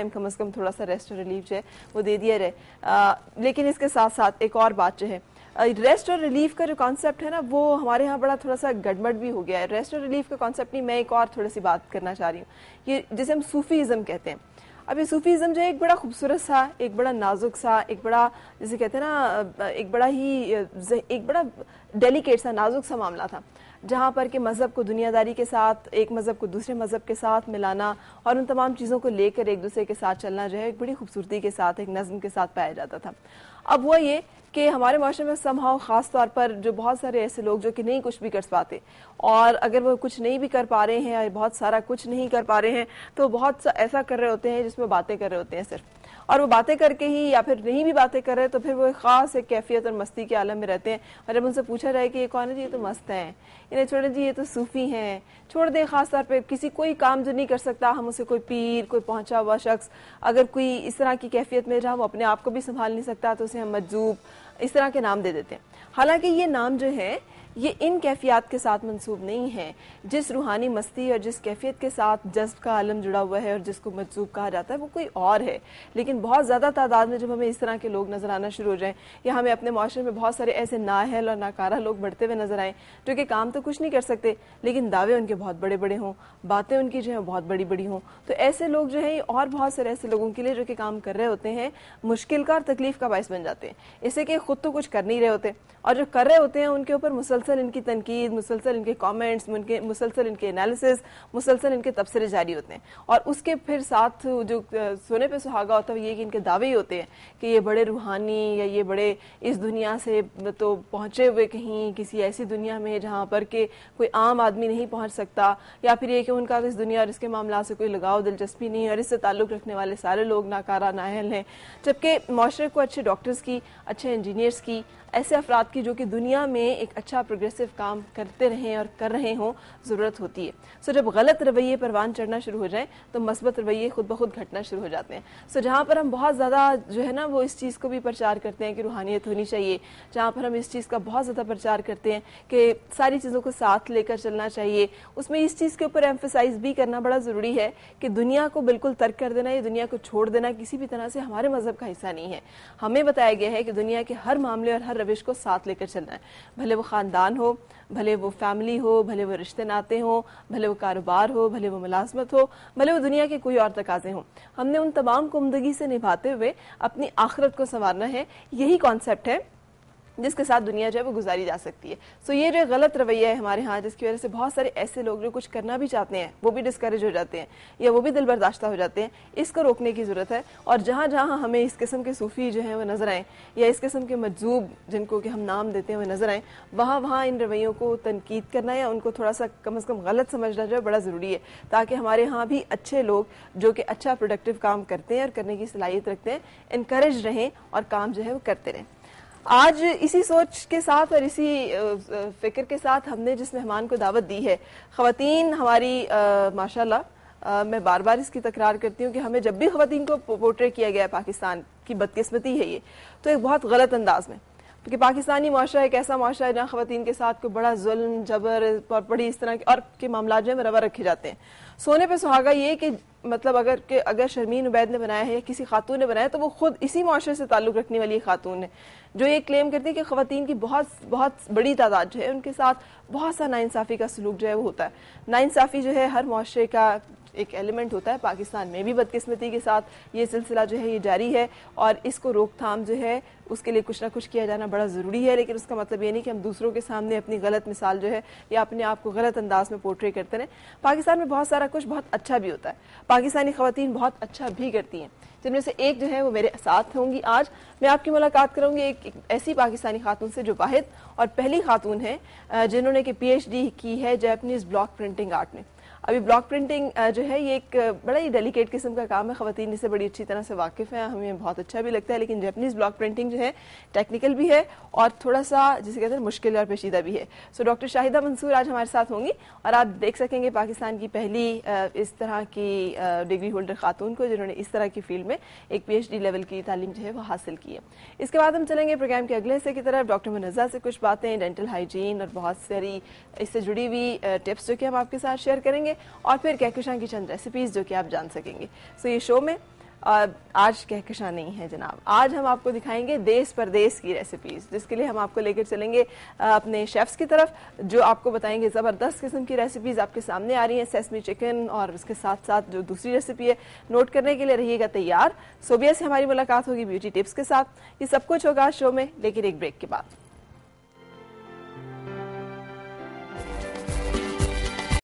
कम से कम थोड़ा सा रेस्ट और रिलीफ जो है वो दे दिया जाए। लेकिन इसके साथ साथ एक और बात जो है, रेस्ट और रिलीफ का जो कॉन्सेप्ट है ना वो हमारे यहाँ बड़ा थोड़ा सा गड़बड़ भी हो गया है। रेस्ट और रिलीफ का कॉन्सेप्ट नहीं, मैं एक और थोड़ी सी बात करना चाह रही हूँ, ये जिसे हम सूफीज़म कहते हैं। अब ये सूफीज़म जो है एक बड़ा खूबसूरत सा, एक बड़ा नाजुक सा, एक बड़ा जिसे कहते हैं ना एक बड़ा डेलिकेट सा, नाजुक सा मामला था, जहाँ पर कि मज़हब को दुनियादारी के साथ, एक मज़हब को दूसरे मज़हब के साथ मिलाना और उन तमाम चीज़ों को लेकर एक दूसरे के साथ चलना जो है एक बड़ी खूबसूरती के साथ, एक नज़्म के साथ पाया जाता था। अब वो ये कि हमारे माशरे में समहाउ ख़ास तौर पर जो बहुत सारे ऐसे लोग जो कि नहीं कुछ भी कर पाते, और अगर वो कुछ नहीं भी कर पा रहे हैं या बहुत सारा कुछ नहीं कर पा रहे हैं तो बहुत सा ऐसा कर रहे होते हैं जिसमें बातें कर रहे होते हैं सिर्फ, और वो बातें करके ही या फिर नहीं भी बातें कर रहे तो फिर वो एक ख़ास एक कैफियत और मस्ती के आलम में रहते हैं। और जब उनसे पूछा जाए कि ये कौन है जी, ये तो मस्त हैं, इन्हें छोड़े जी, ये तो सूफ़ी हैं, छोड़ दें। ख़ास तौर पे किसी कोई काम जो नहीं कर सकता, हम उसे कोई पीर, कोई पहुंचा हुआ शख्स, अगर कोई इस तरह की कैफियत में जहाँ वो अपने आप को भी संभाल नहीं सकता तो उसे हम मजजूब, इस तरह के नाम दे देते हैं। हालांकि ये नाम जो है ये इन कैफियत के साथ मंसूब नहीं है। जिस रूहानी मस्ती और जिस कैफियत के साथ जज्ब का आलम जुड़ा हुआ है और जिसको मजजूब कहा जाता है वो कोई और है। लेकिन बहुत ज़्यादा तादाद में जब हमें इस तरह के लोग नज़र आना शुरू हो जाएं, या हमें अपने माशरे में बहुत सारे ऐसे नाअहल और नाकारा लोग बढ़ते हुए नजर आएँ जो कि काम तो कुछ नहीं कर सकते लेकिन दावे उनके बहुत बड़े बड़े हों, बातें उनकी जो है बहुत बड़ी बड़ी हों, तो ऐसे लोग जो है और बहुत सारे ऐसे लोगों के लिए जो कि काम कर रहे होते हैं मुश्किल का और तकलीफ का बायस बन जाते हैं। इससे कि खुद तो कुछ कर नहीं रहे होते और जो कर रहे होते हैं उनके ऊपर मुसलसल इनकी तनकीद, मुसलसल इनके कमेंट्स, मुसलसल इनके एनालिसिस, मुसलसल इनके तबसरे जारी होते हैं। और उसके फिर साथ जो सोने पे सुहागा होता है ये कि इनके दावे ही होते हैं कि ये बड़े रूहानी या ये बड़े इस दुनिया से तो पहुंचे हुए कहीं किसी ऐसी दुनिया में जहाँ पर के कोई आम आदमी नहीं पहुंच सकता, या फिर ये कि उनका इस दुनिया और इसके मामला से कोई लगाव दिलचस्पी नहीं और इससे ताल्लुक़ रखने वाले सारे लोग नाकारा नाअहल हैं। जबकि माशरे को अच्छे डॉक्टर्स की, अच्छे इंजीनियर्स की, ऐसे अफराद की जो कि दुनिया में एक अच्छा प्रोग्रेसिव काम करते रहें और कर रहे हों ज़रूरत होती है। सो जब गलत रवैये परवान चढ़ना शुरू हो जाएं तो मस्बत रवैये खुद ब खुद घटना शुरू हो जाते हैं। सो जहाँ पर हम बहुत ज़्यादा जो है ना वो इस चीज़ को भी प्रचार करते हैं कि रूहानियत होनी चाहिए, जहाँ पर हम इस चीज़ का बहुत ज़्यादा प्रचार करते हैं कि सारी चीज़ों को साथ लेकर चलना चाहिए, उसमें इस चीज़ के ऊपर एम्फेसाइज भी करना बड़ा ज़रूरी है कि दुनिया को बिल्कुल तर्क कर देना, ये दुनिया को छोड़ देना किसी भी तरह से हमारे मज़हब का हिस्सा नहीं है। हमें बताया गया है कि दुनिया के हर मामले और हर रविश को साथ लेकर चलना है, भले वो ख़ानदान हो, भले वो फैमिली हो, भले वो रिश्ते नाते हो, भले वो कारोबार हो, भले वो मुलाजमत हो, भले वो दुनिया के कोई और तकाजे हों। हमने उन तमाम को उम्दगी से निभाते हुए अपनी आखिरत को संवारना है। यही कॉन्सेप्ट है जिसके साथ दुनिया जो है वो गुजारी जा सकती है। सो ये जो गलत रवैया है हमारे यहाँ, जिसकी वजह से बहुत सारे ऐसे लोग जो कुछ करना भी चाहते हैं वो भी डिस्करेज हो जाते हैं या वो भी दिल बर्दाश्ता हो जाते हैं, इसको रोकने की ज़रूरत है। और जहाँ जहाँ हमें इस किस्म के सूफ़ी जो हैं वो नज़र आएँ या इस किस्म के मजजूब जिनको कि हम नाम देते हैं वो नज़र आएँ, वहाँ वहाँ इन रवैयों को तनकीद करना या उनको थोड़ा सा कम से कम गलत समझना जो है बड़ा ज़रूरी है, ताकि हमारे यहाँ भी अच्छे लोग जो कि अच्छा प्रोडक्टिव काम करते हैं और करने की सलाहियत रखते हैं इनकरेज रहें और काम जो है वो करते रहें। आज इसी सोच के साथ और इसी फिक्र के साथ हमने जिस मेहमान को दावत दी है, ख़वातीन हमारी माशाल्लाह मैं बार बार इसकी तकरार करती हूँ कि हमें जब भी ख़वातीन को पोर्ट्रे किया गया है, पाकिस्तान की बदकिस्मती है ये, तो एक बहुत गलत अंदाज में, क्योंकि पाकिस्तानी माशरा एक ऐसा माशरा है जहाँ ख़वातीन के साथ कोई बड़ा जुल्म, जबर और बड़ी इस तरह के और के मामला जो है रवा रखे जाते हैं। सोने पे सुहागा ये कि मतलब अगर शर्मीन उबैद ने बनाया है या किसी खातून ने बनाया है तो वो खुद इसी माशरे से ताल्लुक़ रखने वाली खातून है जो ये क्लेम करती है कि ख़वातीन की बहुत बहुत बड़ी तादाद जो है उनके साथ बहुत सा नाइंसाफ़ी का सलूक जो है वो होता है। नाइंसाफ़ी जो है हर माशरे का एक एलिमेंट होता है, पाकिस्तान में भी बदकिस्मती के साथ ये सिलसिला जो है ये जारी है और इसको रोकथाम जो है उसके लिए कुछ ना कुछ किया जाना बड़ा ज़रूरी है। लेकिन उसका मतलब ये नहीं कि हम दूसरों के सामने अपनी गलत मिसाल जो है या अपने आप को गलत अंदाज में पोर्ट्रे करते रहें। पाकिस्तान में बहुत सारा कुछ बहुत अच्छा भी होता है, पाकिस्तानी ख़वातीन बहुत अच्छा भी करती हैं, जिनमें से एक जो है वो मेरे साथ होंगी। आज मैं आपकी मुलाकात करूंगी एक ऐसी पाकिस्तानी खातून से जो वाहिद और पहली खातून है जिन्होंने कि PhD की है जैपनीज़ ब्लॉक प्रिंटिंग आर्ट में। अभी ब्लॉक प्रिंटिंग जो है ये एक बड़ा ही डेलिकेट किस्म का काम है, ख़वातीन इससे बड़ी अच्छी तरह से वाकिफ़ हैं, हमें बहुत अच्छा भी लगता है। लेकिन जैपनीज़ ब्लॉक प्रिंटिंग जो है टेक्निकल भी है और थोड़ा सा जिसे कहते हैं मुश्किल और पेचीदा भी है। सो डॉक्टर शाहिदा मंसूर आज हमारे साथ होंगी और आप देख सकेंगे पाकिस्तान की पहली इस तरह की डिग्री होल्डर खातून को जिन्होंने इस तरह की फील्ड में एक PhD लेवल की तालीम जो है वो हासिल की है। इसके बाद हम चलेंगे प्रोग्राम के अगले हिस्से की तरफ, डॉक्टर मुनज़्ज़ा से कुछ बातें डेंटल हाइजीन और बहुत सारी इससे जुड़ी हुई टिप्स जो कि हम आपके साथ शेयर करेंगे और फिर कहकशां की चंद रेसिपीज़ जो कि आप जान सकेंगे। सो ये शो में آج کہکشاں نہیں ہے جناب. آج ہم آپ کو دکھائیں گے دیس پردیس کی ریسیپیز، جس کے لیے ہم آپ کو لے کر چلیں گے اپنے شیفز کی طرف، جو آپ کو بتائیں گے زبردست قسم کی ریسیپیز آپ کے سامنے آ رہی ہیں. سیسمی چکن اور اس کے ساتھ ساتھ جو دوسری ریسیپی ہے، نوٹ کرنے کے لیے رہیے گا تیار. صوبیہ سے ہماری ملاقات ہوگی بیوٹی ٹپس کے ساتھ. یہ سب کچھ ہوگا شو میں، لیکن ایک بریک کے بعد.